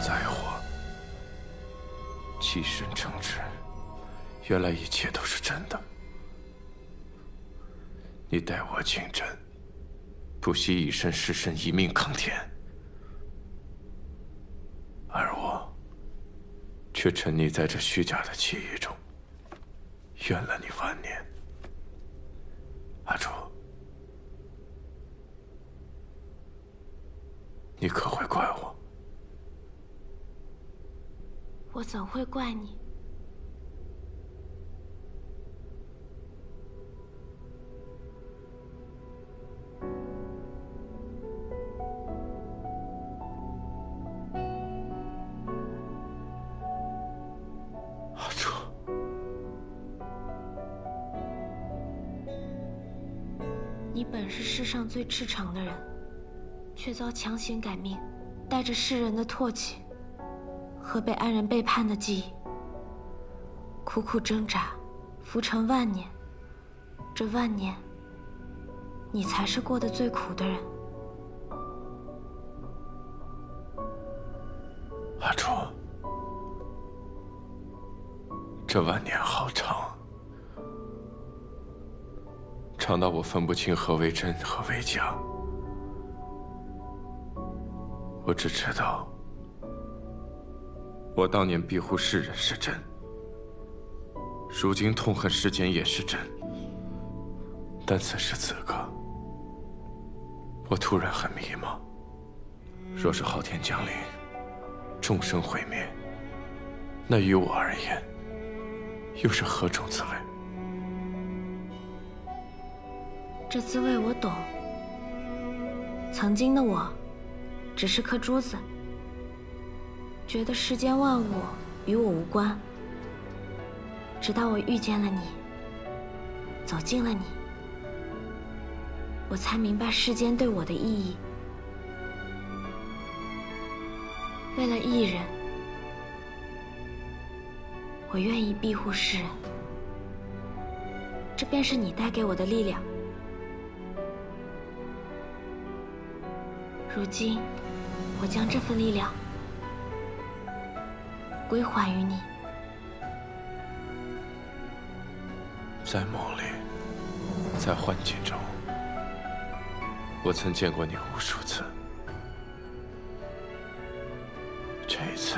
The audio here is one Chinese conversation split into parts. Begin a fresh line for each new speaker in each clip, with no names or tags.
灾祸，寄身成之，原来一切都是真的。你待我情真，不惜以身试身，以命抗天，而我却沉溺在这虚假的奇遇中，怨了你万年。阿楚，你可会怪我？
我怎会怪你？
阿楚，
你本是世上最赤诚的人，却遭强行改命，带着世人的唾弃和被安人背叛的记忆，苦苦挣扎，浮沉万年。这万年，你才是过得最苦的人。
阿楚，这万年好长，长到我分不清何为真，何为假。我只知道，我当年庇护世人是真，如今痛恨世间也是真。但此时此刻，我突然很迷茫。若是昊天降临，众生毁灭，那于我而言，又是何种滋味？
这滋味我懂。曾经的我，只是颗珠子，觉得世间万物与我无关。直到我遇见了你，走近了你，我才明白世间对我的意义。为了一人，我愿意庇护世人，这便是你带给我的力量。如今，我将这份力量归还于你。
在梦里，在幻境中，我曾见过你无数次。这一次，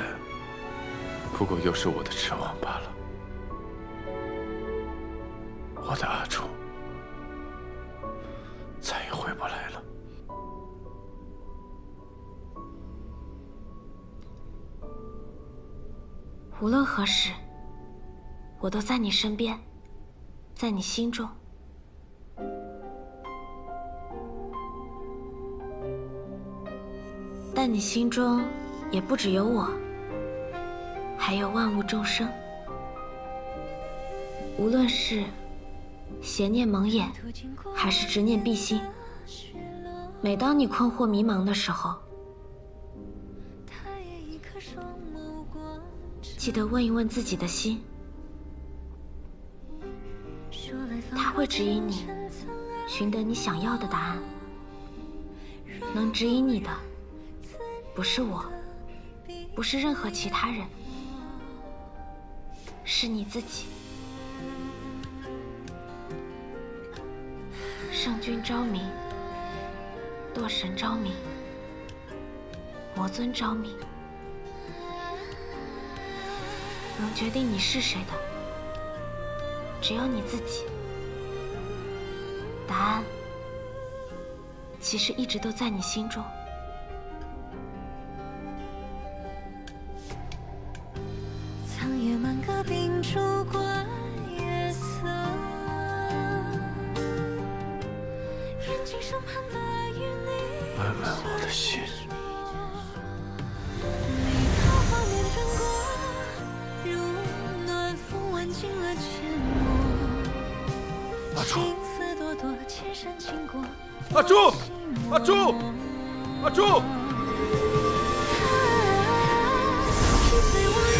不过又是我的痴妄罢了。我的阿楚，再也回不来了。
无论何时，我都在你身边，在你心中。但你心中也不只有我，还有万物众生。无论是邪念蒙眼，还是执念蔽心，每当你困惑迷茫的时候，记得问一问自己的心，它会指引你寻得你想要的答案。能指引你的，不是我，不是任何其他人，是你自己。圣君昭明，堕神昭明，魔尊昭明，能决定你是谁的，只有你自己。答案其实一直都在你心中。
苍野满阁冰烛挂月色，眼睛上盼的与你
问问我的心。
你桃花面转过，如暖风挽尽了阡陌。
阿楚，
青丝朵朵，千山经过。
阿楚，阿楚，阿楚！
是随我遇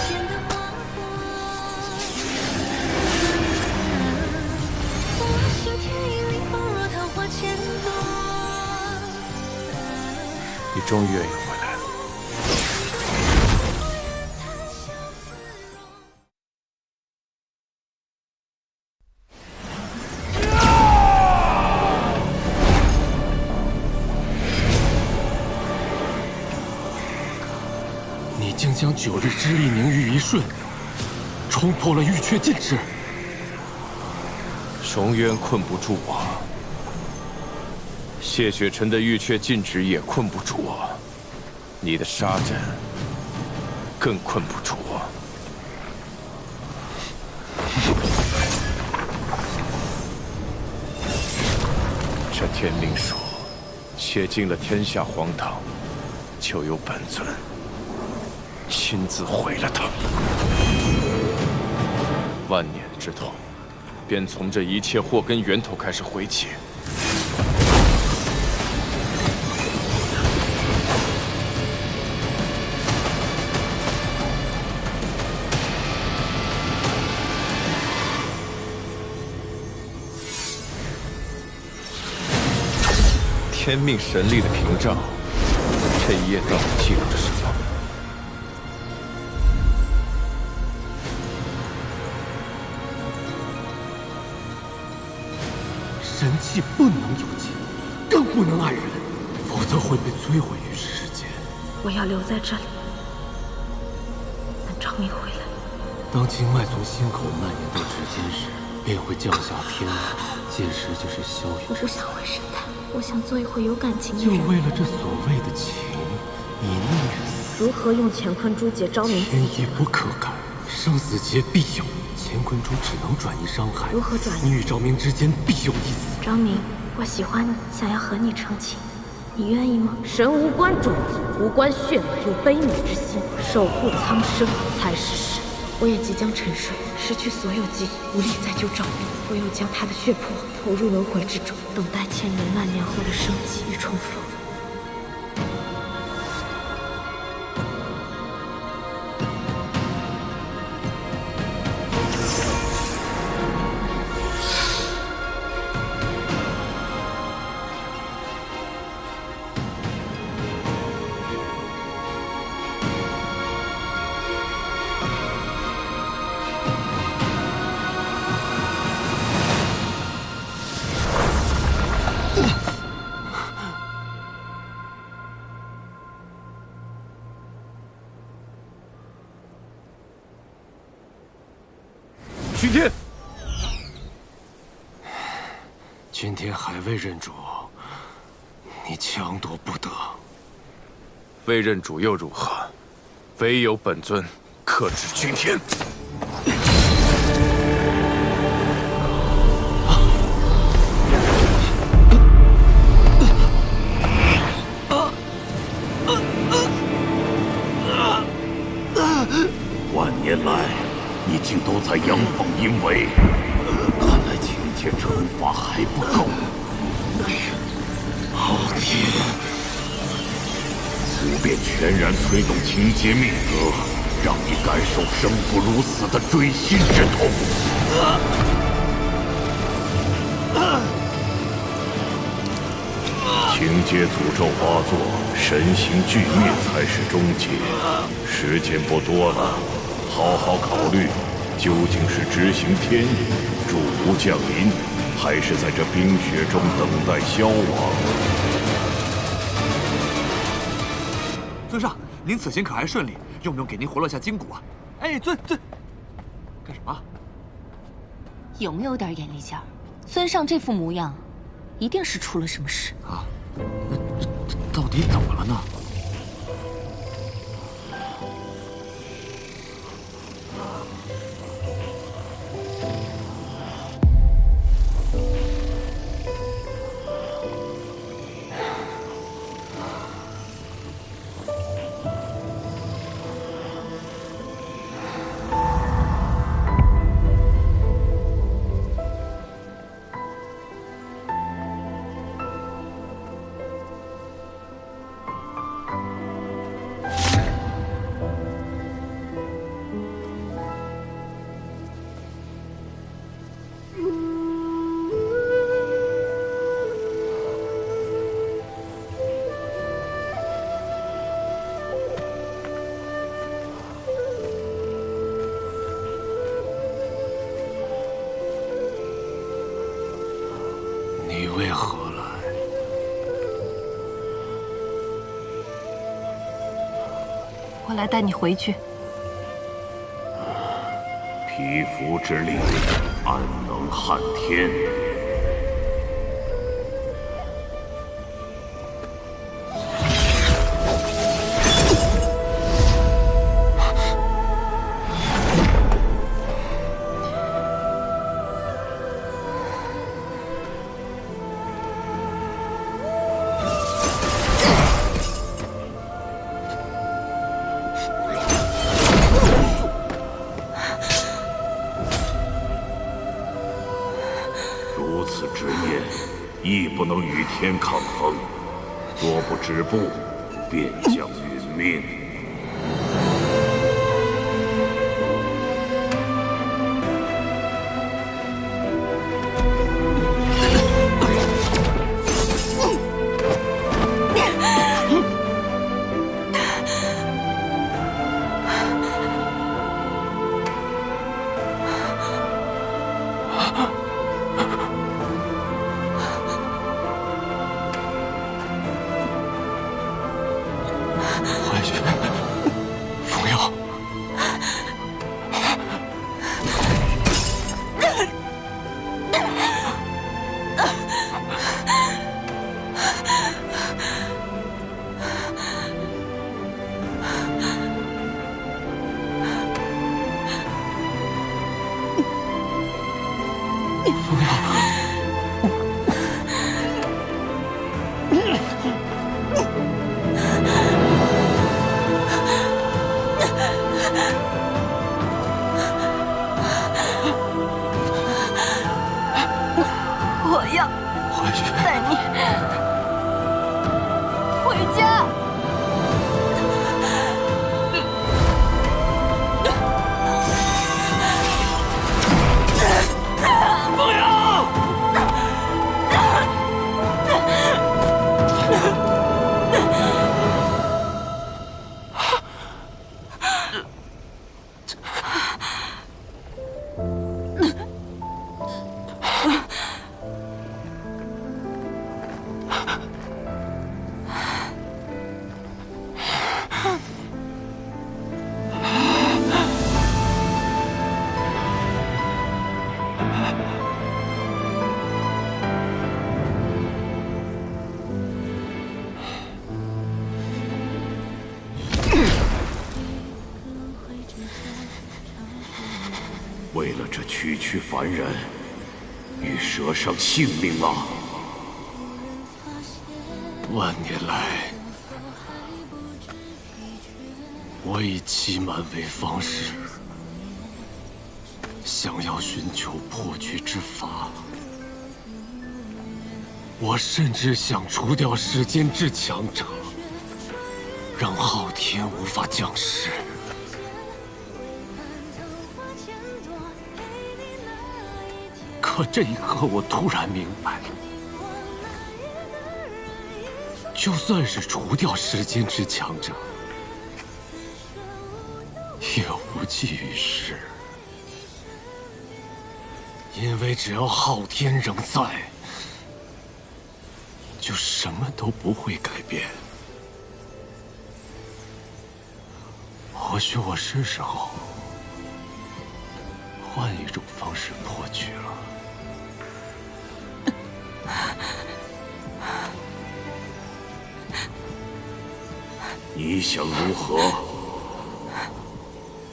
见的花火，我心田一里仿若桃花千朵。
你终于愿意回来了。
竟将9日之力凝于一瞬，冲破了玉阙禁制。
荣渊困不住我，谢雪尘的玉阙禁制也困不住我，你的杀阵更困不住我。这天命术写尽了天下荒唐，就由本尊亲自毁了它。万年之痛，便从这一切祸根源头开始回起。天命神力的屏障，这一页到底记录着什么？
神器不能有情，更不能爱人，否则会被摧毁于世间。
我要留在这里，等张明回来。
当经脉从心口蔓延到指尖时，便会降下天火，届时就是萧雨。
我不想回神坛，我想做一回有感情的
就
人。
为了这所谓的情，你宁愿死。
如何用乾坤珠解昭明
天意不可改，生死劫必有。乾坤珠只能转移伤害。
如何转移？
你与昭明之间必有一死。
昭明，我喜欢你，想要和你成亲，你愿意吗？神无关种族，无关血脉，有悲悯之心，守护苍生才是神。我也即将沉睡，失去所有记忆，无力再救昭明。我又将他的血魄投入轮回之中，等待千年万年后的生机与重逢。
君天，
君天还未认主，你强夺不得。
未认主又如何？唯有本尊克制君天。
万年来，你竟都在阳奉阴违，看来情节惩罚还不够。
昊天，
我便全然催动情劫命格，让你感受生不如死的锥心之痛。情劫诅咒发作，神形俱灭才是终结。时间不多了，好好考虑，究竟是执行天意，主无降临，还是在这冰雪中等待消亡？
尊上，您此行可还顺利？用不用给您活络下筋骨啊？哎，尊，干什么？
有没有点眼力劲儿？尊上这副模样，一定是出了什么事
啊？那这到底怎么了呢？
你为何来？
我来带你回去。
皮肤之力，安能撼天？如此之业，亦不能与天抗衡。若不止步，便将殒命。
回去，服药。服药。
我要
回去。
带你回家。
不要！
为了这区区凡人，欲舍上性命啊！
万年来，我以欺瞒为方式，想要寻求破局之法。我甚至想除掉世间至强者，让昊天无法降世。可这一刻，我突然明白，就算是除掉世间之强者，也无济于事。因为只要昊天仍在，就什么都不会改变。或许我是时候换一种方式破局了。
你想如何？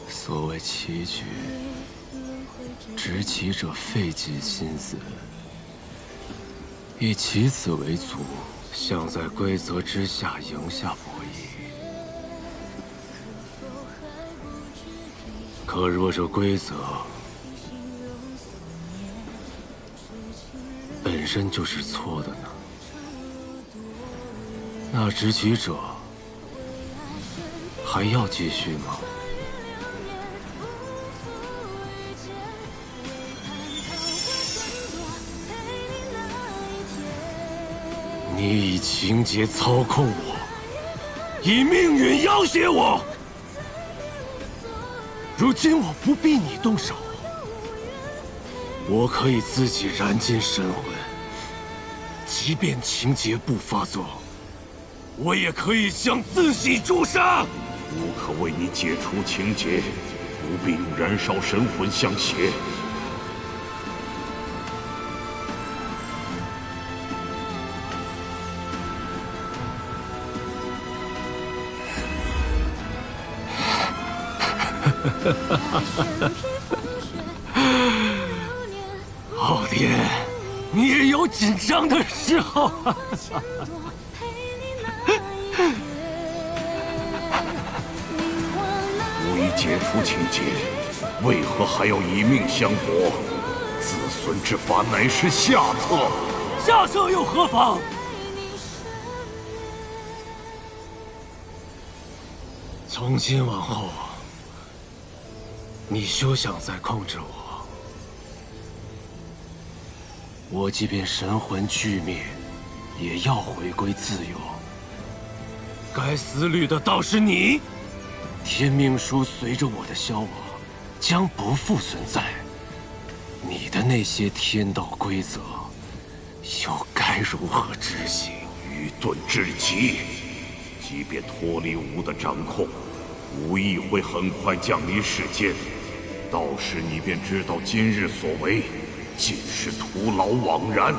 所谓棋局，执棋者费尽心思，以棋子为主，想在规则之下赢下博弈。可若这规则本身就是错的呢？那执棋者还要继续吗？你以情节操控我，以命运要挟我。如今我不逼你动手，我可以自己燃尽神魂。即便情节不发作，我也可以将自己诛杀。
吾可为你解除情结，不必用燃烧神魂相挟。
傲天，你也有紧张的时候啊！
吾已解除情结，为何还要以命相搏？子孙之法乃是下策，
下策又何妨？从今往后，你休想再控制我。我即便神魂俱灭，也要回归自由。该思虑的倒是你。天命书随着我的消亡，将不复存在。你的那些天道规则，又该如何执行？
愚钝至极。即便脱离吾的掌控，吾亦会很快降临世间。到时你便知道今日所为，尽是徒劳枉然。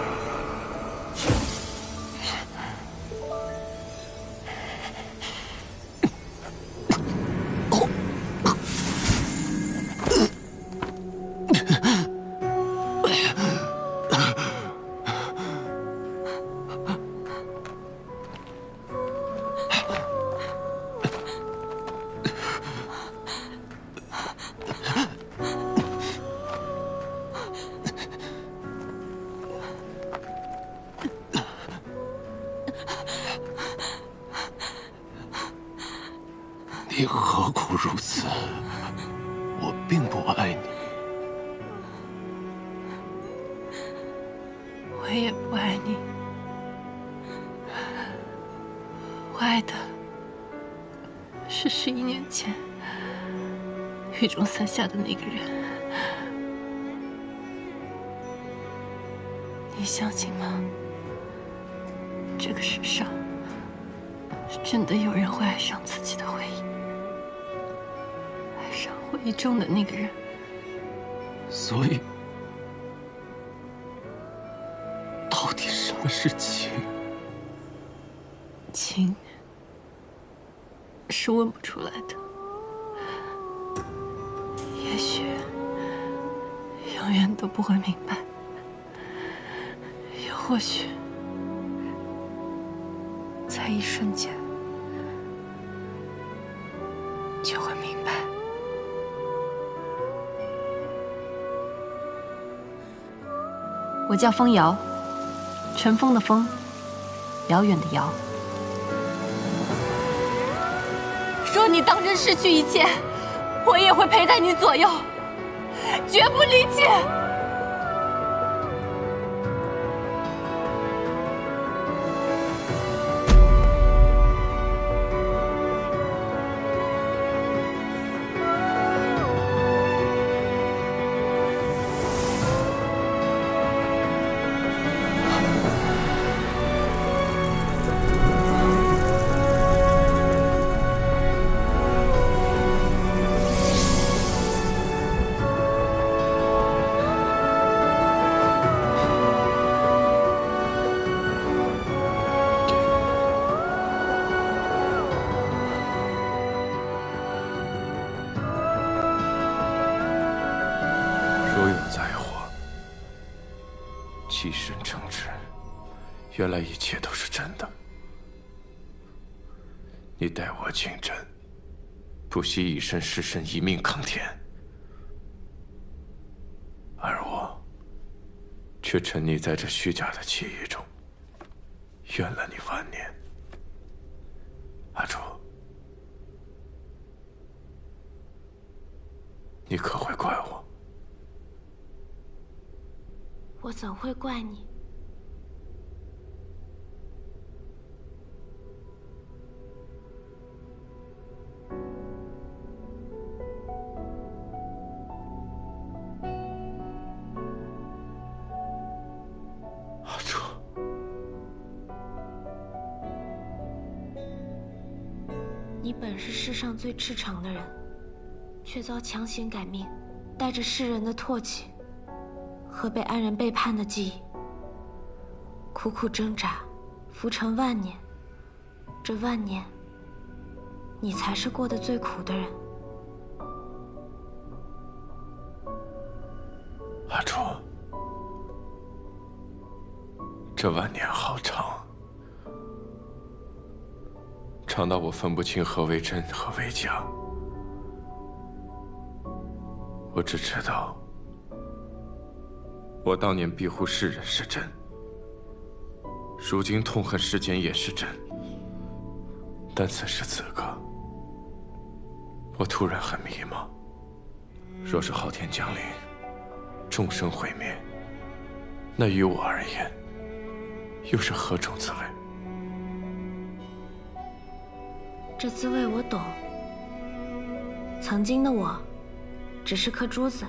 你何苦如此？我并不爱你。
我也不爱你，我爱的是11年前狱中伞下的那个人。你相信吗？这个世上真的有人会爱上自己的回忆，爱上回忆中的那个人。
所以，到底什么是情？
情是问不出来的，也许永远都不会明白，又或许在一瞬间就会明白。
我叫风瑶，尘封的风，遥远的遥。若你当真失去一切，我也会陪在你左右，绝不离弃。
若有灾祸，起身正直，原来一切都是真的。你待我竞争，不惜以身试身，以命抗天，而我却沉溺在这虚假的记忆中，怨了你万年。阿楚，你可会怪我？
我怎会怪你？
阿楚，
你本是世上最赤诚的人，却遭强行改命，带着世人的唾弃和被安人背叛的记忆，苦苦挣扎，浮沉万年。这万年，你才是过得最苦的人。
阿楚，这万年好长，长到我分不清何为真，何为假。我只知道，我当年庇护世人是真，如今痛恨世间也是真。但此时此刻，我突然很迷茫。若是昊天降临，众生毁灭，那于我而言，又是何种滋味？
这滋味我懂。曾经的我，只是颗珠子，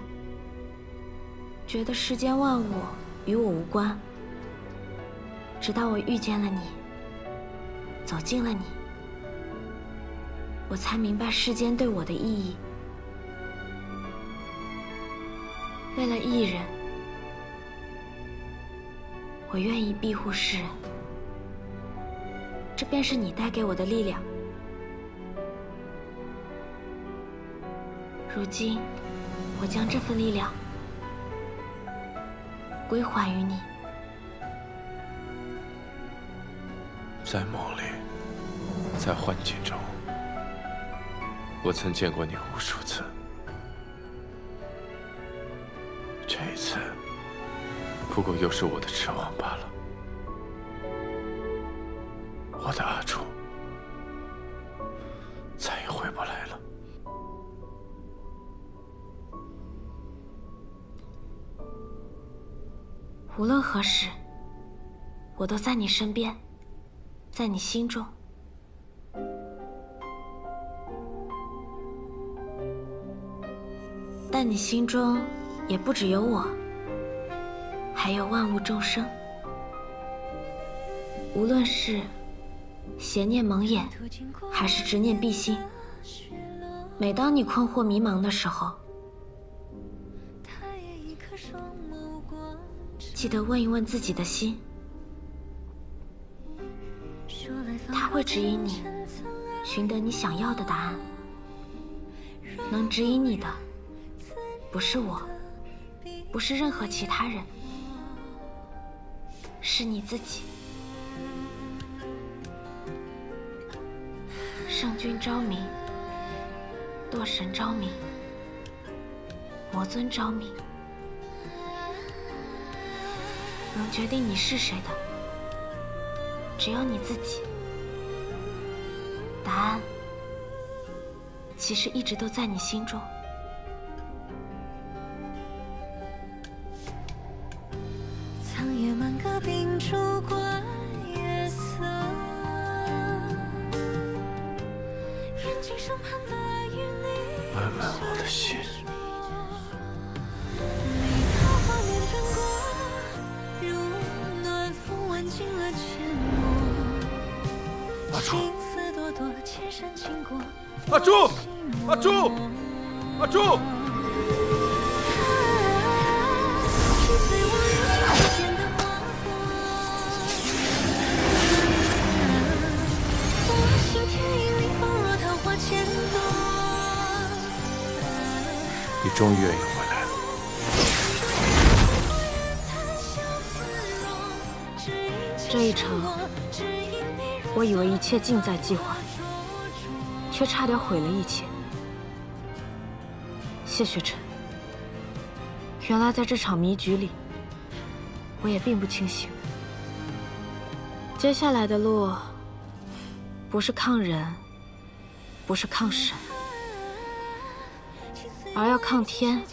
觉得世间万物与我无关。直到我遇见了你，走近了你，我才明白世间对我的意义。为了一人，我愿意庇护世人，这便是你带给我的力量。如今，我将这份力量归还于你。
在梦里，在幻境中，我曾见过你无数次。这一次，不过又是我的痴妄罢了。我的阿楚，再也回不来了。
无论何时，我都在你身边，在你心中。但你心中也不只有我，还有万物众生。无论是邪念蒙眼，还是执念蔽心，每当你困惑迷茫的时候，记得问一问自己的心，它会指引你寻得你想要的答案。能指引你的，不是我，不是任何其他人，是你自己。圣君昭明，堕神昭明，魔尊昭明，能决定你是谁的，只有你自己。答案其实一直都在你心中。
苍野满阁冰烛观月色，眼睛上盼的与你
问问我的心。
你桃花面转过，如暖风挽尽了阡陌。
阿楚，
青丝朵朵，千山经过。
阿楚，阿楚，阿楚！你终于愿意回来了。
这一程，我以为一切尽在计划，却差点毁了一切。谢雪晨，原来在这场迷局里，我也并不清醒。接下来的路，不是抗人，不是抗神，而要抗天。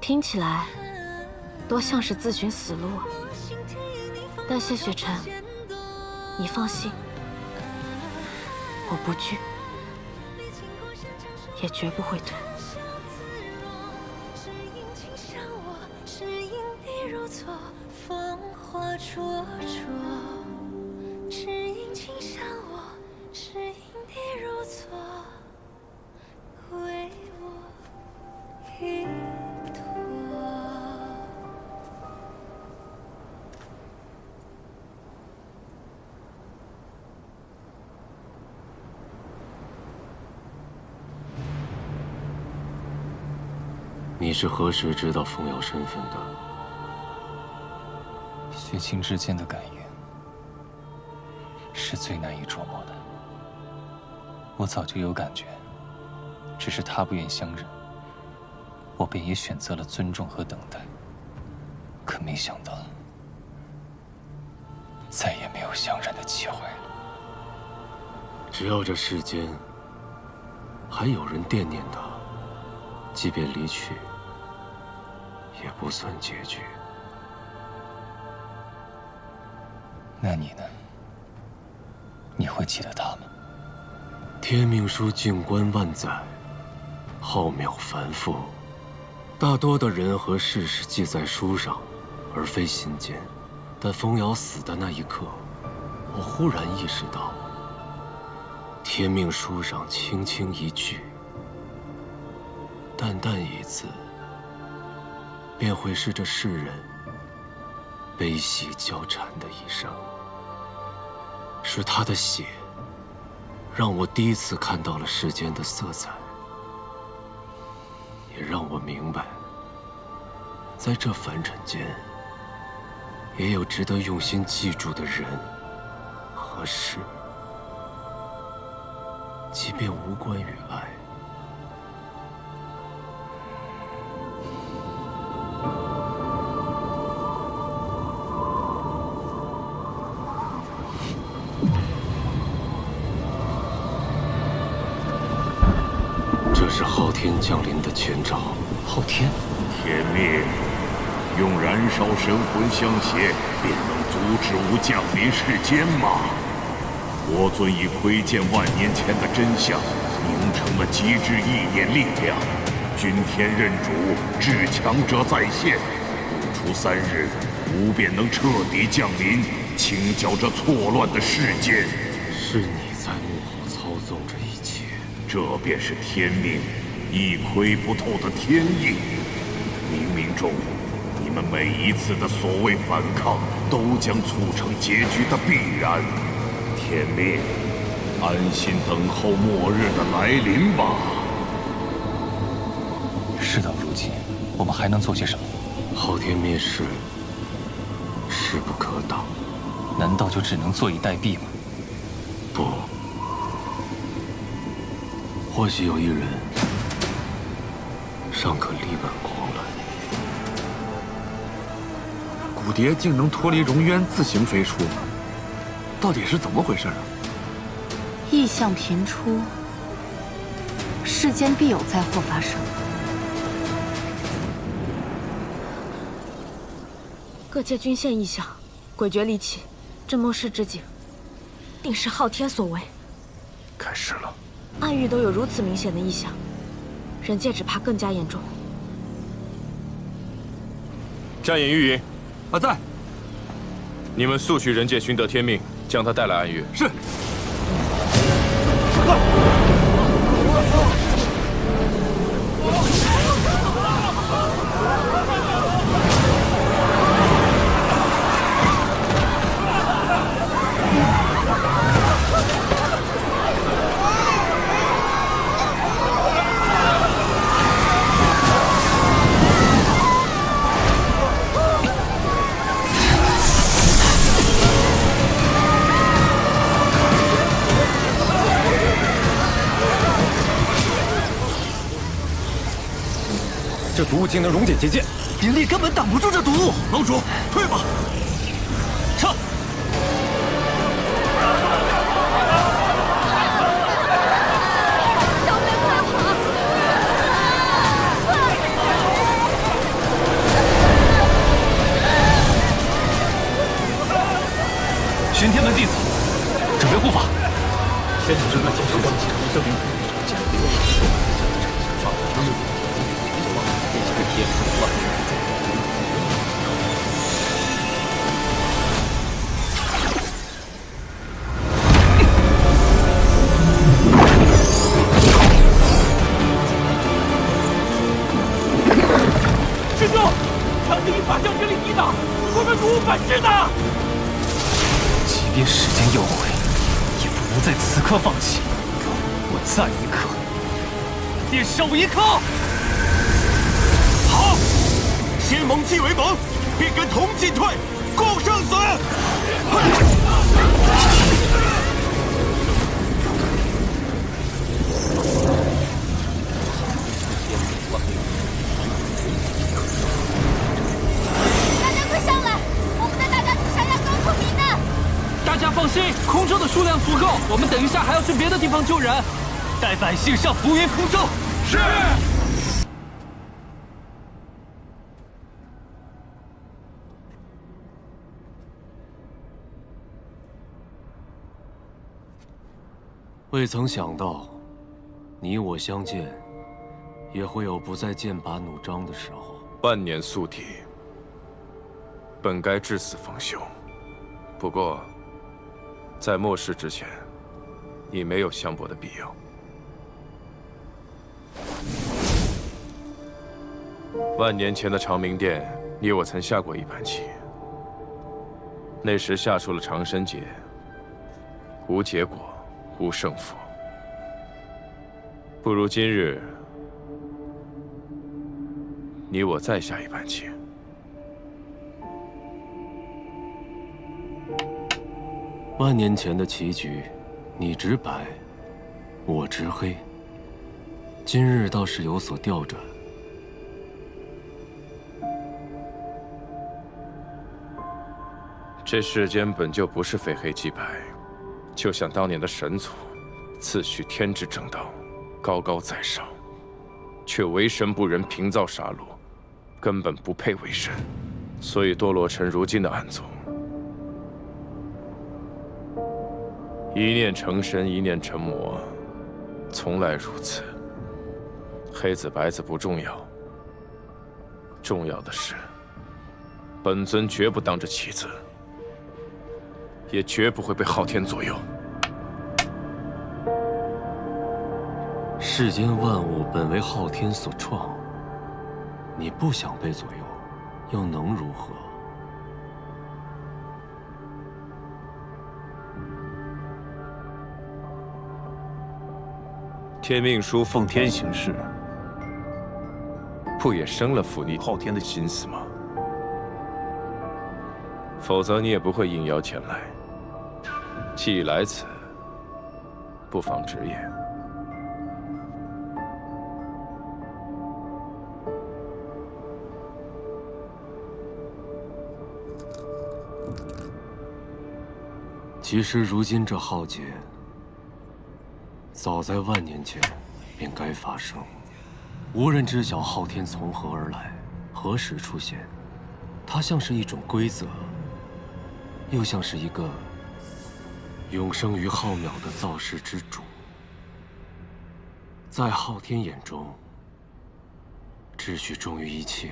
听起来多像是自寻死路啊！但谢雪晨，你放心，我不惧，也绝不会退。
是因你如错，风华灼灼，只因情伤我，是因
你是何时知道风瑶身份的？
血亲之间的感应是最难以琢磨的。我早就有感觉，只是他不愿相认，我便也选择了尊重和等待。可没想到，再也没有相认的机会了。
只要这世间还有人惦念他，即便离去，也不算结局。
那你呢？你会记得他吗？
天命书静观万载，浩渺繁复，大多的人和事是记在书上，而非心间。但风瑶死的那一刻，我忽然意识到，天命书上轻轻一句，淡淡一字，便会是这世人悲喜交缠的一生。是他的血，让我第一次看到了世间的色彩，也让我明白，在这凡尘间，也有值得用心记住的人和事，即便无关于爱。这是昊天降临的前兆。
昊天，
天命，用燃烧神魂相协，便能阻止吾降临世间吗？我尊以窥见万年前的真相，凝成了极致意念力量。君天任主，至强者再现。不出3日，吾便能彻底降临，清剿这错乱的世间。
是你在幕后操纵这一切。
这便是天命，一窥不透的天意。冥冥中，你们每一次的所谓反抗，都将促成结局的必然。天命，安心等候末日的来临吧。
事到如今，我们还能做些什么？
昊天灭世，势不可挡。
难道就只能坐以待毙吗？
不。或许有一人尚可力挽狂澜。
古蝶竟能脱离熔渊自行飞出，到底是怎么回事啊？
异象频出，世间必有灾祸发生。
各界均现异象，诡谲离奇，这谋世之景，定是昊天所为。
开始了。
暗域都有如此明显的异象，人界只怕更加严重。
战眼玉莹，
在。
你们速去人界寻得天命，将他带来暗域。
是。
这毒物竟能溶解结界，灵力根本挡不住这毒物。
楼主，退吧！
撤！
小妹，快跑！
玄天门弟子，准备护法。先取这个结束关系，证明
师兄，强行以法将之力抵挡，会被毒物反噬的。
即便世间要毁，也不能在此刻放弃。我再一刻，便少一刻。
先盟既为盟，便跟同进退，共生死。
大家快上来！我们的大家族想要高处避难。
大家放心，空舟的数量足够，我们等一下还要去别的地方救人。带百姓上浮云空舟。是。
未曾想到，你我相见，也会有不再剑拔弩张的时候。
万年宿敌，本该至死方休。不过，在末世之前，已没有相搏的必要。万年前的长明殿，你我曾下过一盘棋。那时下出了长生劫，无结果。无胜负，不如今日你我再下一盘棋。
万年前的棋局，你执白，我执黑。今日倒是有所调转。
这世间本就不是非黑即白。就像当年的神祖，自诩天之正道，高高在上，却为神不仁，平造杀戮，根本不配为神，所以堕落成如今的暗宗。一念成神，一念成魔，从来如此。黑子白子不重要，重要的是，本尊绝不当着棋子。也绝不会被昊天左右。
世间万物本为昊天所创，你不想被左右，又能如何？
天命书奉天行事，不也生了负逆昊天的心思吗？否则你也不会应邀前来。既已来此，不妨直言。
其实如今这浩劫，早在万年前便该发生。无人知晓昊天从何而来，何时出现。它像是一种规则，又像是一个永生于浩渺的造世之主。在昊天眼中，秩序重于一切。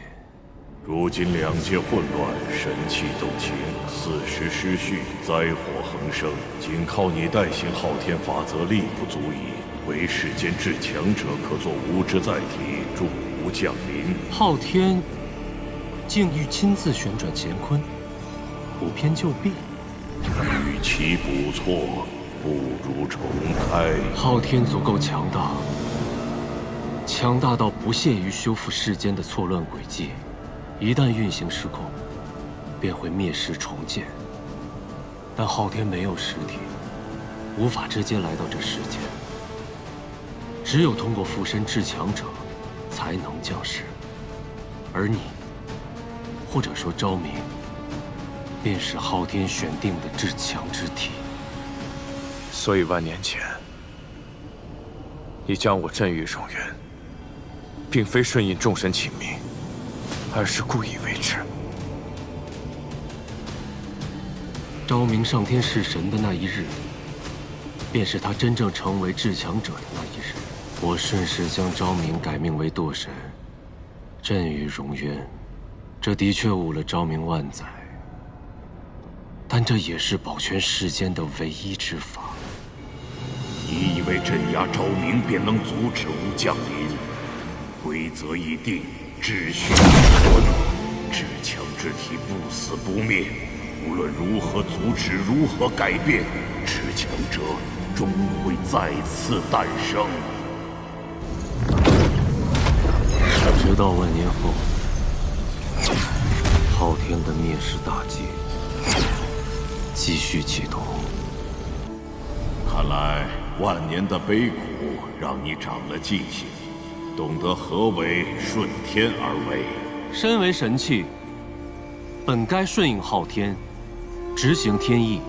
如今两界混乱，神气斗情，四时失序，灾祸横生，仅靠你代行昊天法则力不足以。为世间至强者，可作无之载体，助吾降临。
昊天竟欲亲自旋转乾坤，补偏就弊。
与其补错，不如重开。
昊天足够强大，强大到不屑于修复世间的错乱轨迹。一旦运行失控，便会灭世重建。但昊天没有实体，无法直接来到这世间，只有通过附身至强者，才能降世。而你，或者说昭明，便是昊天选定的至强之体。
所以万年前，你将我镇于荣渊，并非顺应众神请命，而是故意为之。
昭明上天弑神的那一日，便是他真正成为至强者的那一日。我顺势将昭明改命为堕神，镇于荣渊，这的确误了昭明万载，但这也是保全世间的唯一之法。
你以为镇压昭明便能阻止吾降临？规则已定，秩序已存，至强之体不死不灭。无论如何阻止，如何改变，至强者终会再次诞生。
直到万年后，昊天的灭世大计继续启动。
看来万年的悲苦让你长了记性，懂得何为顺天而为。
身为神器，本该顺应昊天，执行天意，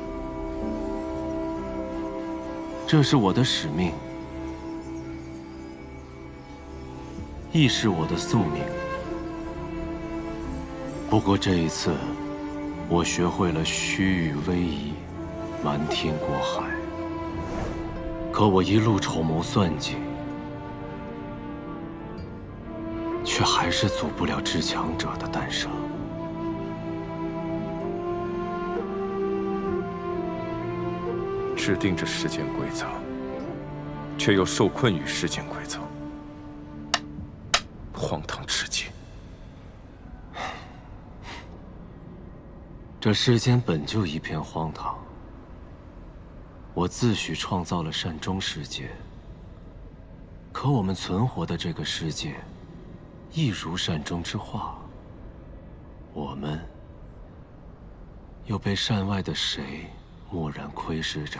这是我的使命，亦是我的宿命。不过这一次，我学会了虚与委蛇，瞒天过海。可我一路筹谋算计，却还是阻不了至强者的诞生。
制定着世间规则，却又受困于世间规则，荒唐至极。
这世间本就一片荒唐。我自诩创造了善终世界，可我们存活的这个世界，亦如善终之化。我们又被善外的谁漠然窥视着？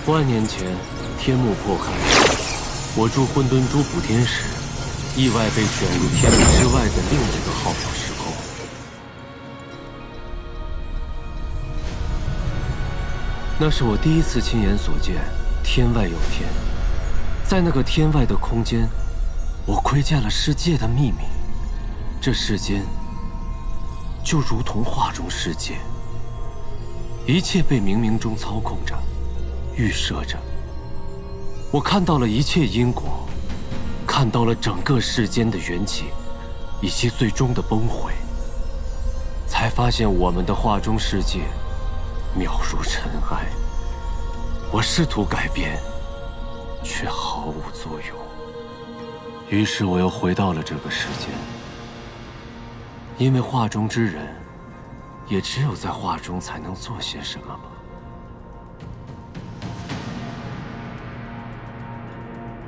万年前，天幕破开，我驻混沌珠补天时，意外被卷入天地之外的另一个浩渺时空。那是我第一次亲眼所见，天外有天。在那个天外的空间，我窥见了世界的秘密。这世间就如同画中世界，一切被冥冥中操控着，预设着。我看到了一切因果，看到了整个世间的缘起，以及最终的崩毁，才发现我们的画中世界渺如尘埃。我试图改变，却毫无作用。于是我又回到了这个世间，因为画中之人，也只有在画中才能做些什么吗？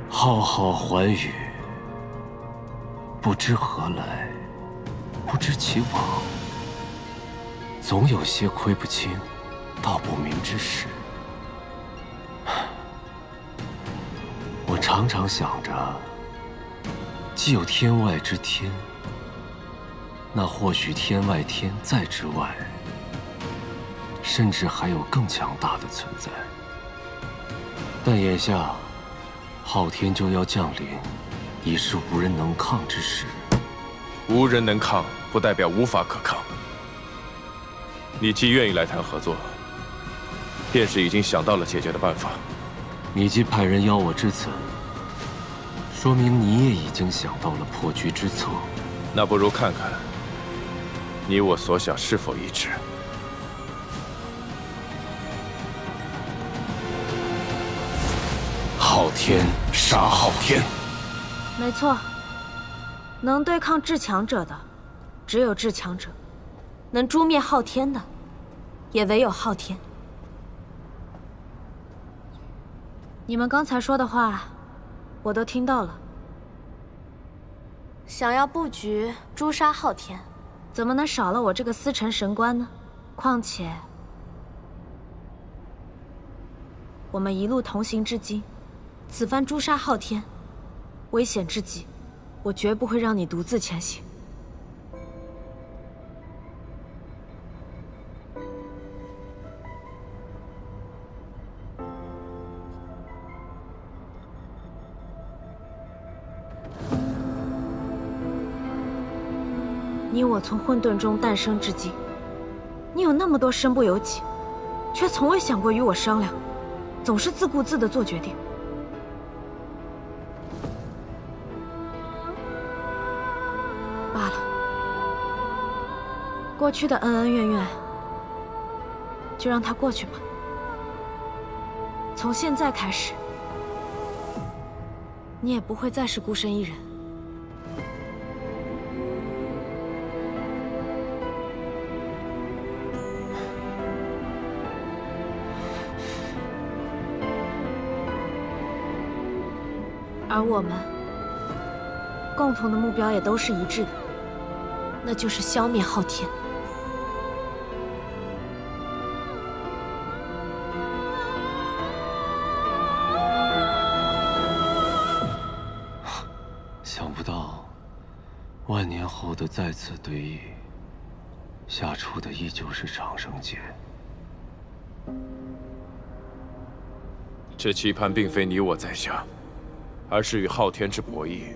浩浩寰宇，不知何来，不知其往，总有些窥不清道不明之事。我常常想着，既有天外之天，那或许天外天在之外，甚至还有更强大的存在。但眼下，昊天就要降临，已是无人能抗之时。
无人能抗，不代表无法可抗。你既愿意来谈合作，便是已经想到了解决的办法。
你既派人邀我至此，说明你也已经想到了破局之策。
那不如看看，你我所想是否一致。
昊天杀昊天。
没错，能对抗至强者的，只有至强者；能诛灭昊天的，也唯有昊天。你们刚才说的话，我都听到了。想要布局诛杀昊天，怎么能少了我这个司晨神官呢？况且，我们一路同行至今，此番诛杀昊天，危险至极，我绝不会让你独自前行。你我从混沌中诞生至今，你有那么多身不由己，却从未想过与我商量，总是自顾自地做决定。罢了，过去的恩恩怨怨，就让它过去吧。从现在开始，你也不会再是孤身一人。而我们共同的目标也都是一致的，那就是消灭昊天。
想不到，万年后的再次对弈，下出的依旧是长生劫。
这棋盘并非你我在下，而是与昊天之博弈。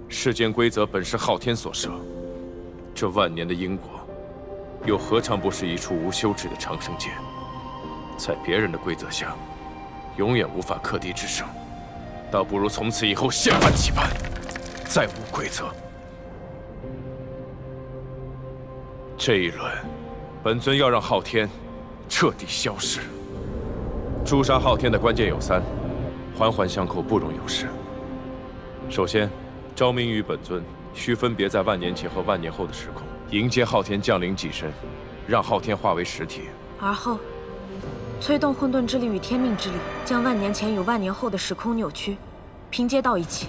世间规则本是昊天所设，这万年的因果，又何尝不是一处无休止的长生劫？在别人的规则下，永远无法克敌制胜，倒不如从此以后现换棋盘，再无规则。这一轮，本尊要让昊天彻底消失。诛杀昊天的关键有3，环环相扣，不容有失。首先，昭明与本尊需分别在万年前和万年后的时空迎接昊天降临己身，让昊天化为实体。
而后，催动混沌之力与天命之力，将万年前与万年后的时空扭曲，拼接到一起，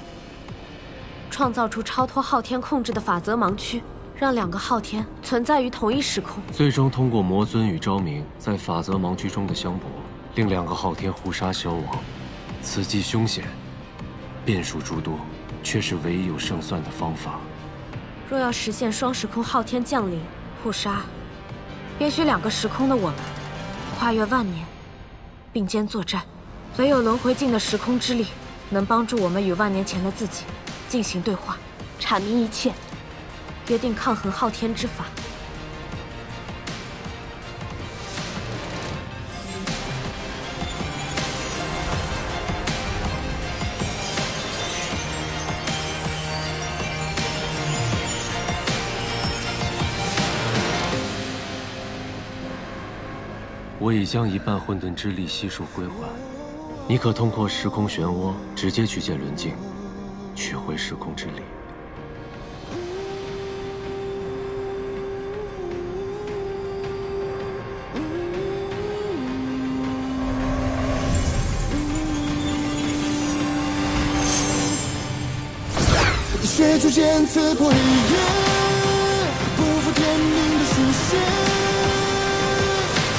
创造出超脱昊天控制的法则盲区，让2个昊天存在于同一时空。
最终通过魔尊与昭明在法则盲区中的相搏，令2个昊天互杀消亡。此计凶险，变数诸多，却是唯一有胜算的方法。
若要实现双时空昊天降临互杀，便需2个时空的我们跨越万年，并肩作战。唯有轮回境的时空之力，能帮助我们与万年前的自己进行对话，阐明一切，约定抗衡昊天之法。
我已将一半混沌之力悉数归还，你可通过时空漩涡直接去见轮镜，取回时空之力。
血逐渐刺破黑夜，不负天命的书写。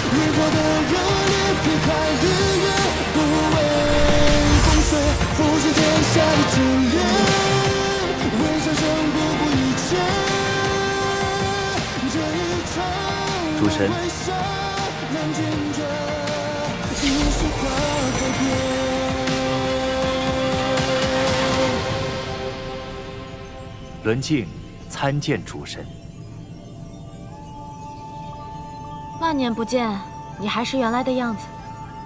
烈火的热烈劈开日月，不畏风雪，复兴天下的炽烈，为战胜不顾一切。这一场
主神，
让君者一束花改变。
轮镜参见主神。
万年不见，你还是原来的样子，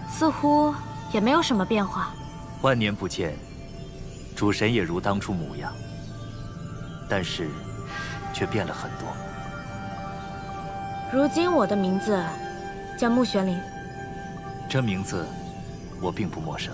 似乎也没有什么变化。
万年不见，主神也如当初模样，但是却变了很多。
如今我的名字叫穆玄灵，
这名字我并不陌生。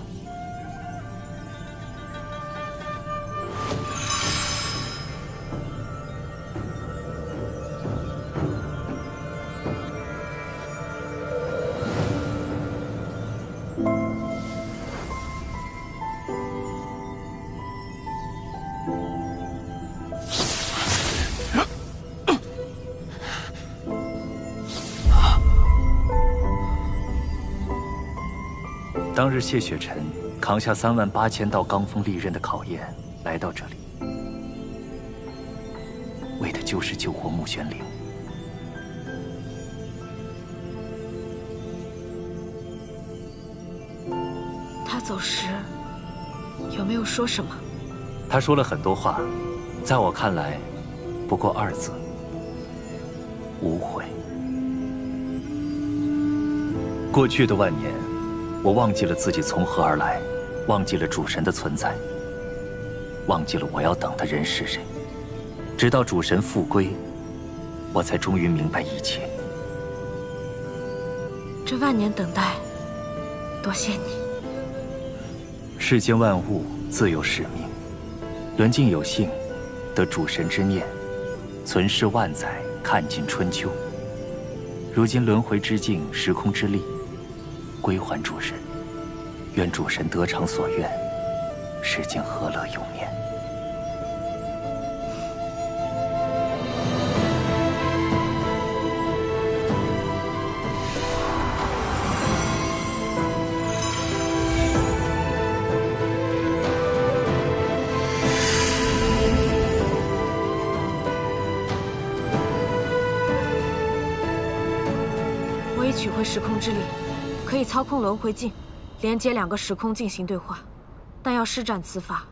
当日谢雪尘扛下38000道罡风利刃的考验，来到这里，为的就是救活穆玄灵。
他走时有没有说什么？
他说了很多话，在我看来，不过2字：无悔。过去的万年，我忘记了自己从何而来，忘记了主神的存在，忘记了我要等的人是谁。直到主神复归，我才终于明白一切。
这万年等待，多谢你。
世间万物自有使命，轮镜有幸得主神之念，存世万载，看尽春秋。如今轮回之境，时空之力，归还主神。愿主神得偿所愿，世间和乐永绵。
回时空之力，可以操控轮回镜，连接2个时空进行对话，但要施展此法，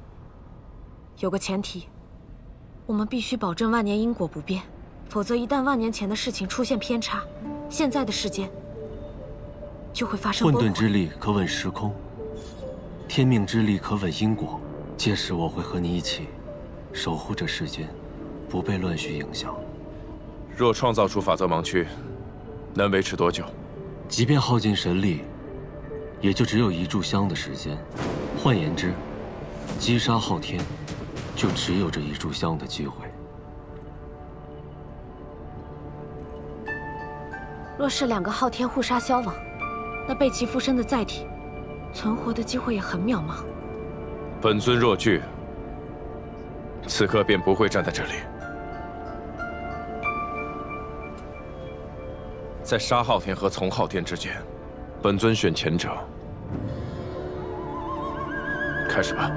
有个前提，我们必须保证万年因果不变，否则一旦万年前的事情出现偏差，现在的世间就会发生崩溃。
混沌之力可稳时空，天命之力可稳因果。届时我会和你一起，守护这世间，不被乱序影响。
若创造出法则盲区，能维持多久？
即便耗尽神力，也就只有1炷香的时间。换言之，击杀昊天，就只有这1炷香的机会。
若是2个昊天互杀消亡，那被其附身的载体，存活的机会也很渺茫。
本尊若惧，此刻便不会站在这里。在杀昊天和从昊天之间，本尊选前者。开始吧。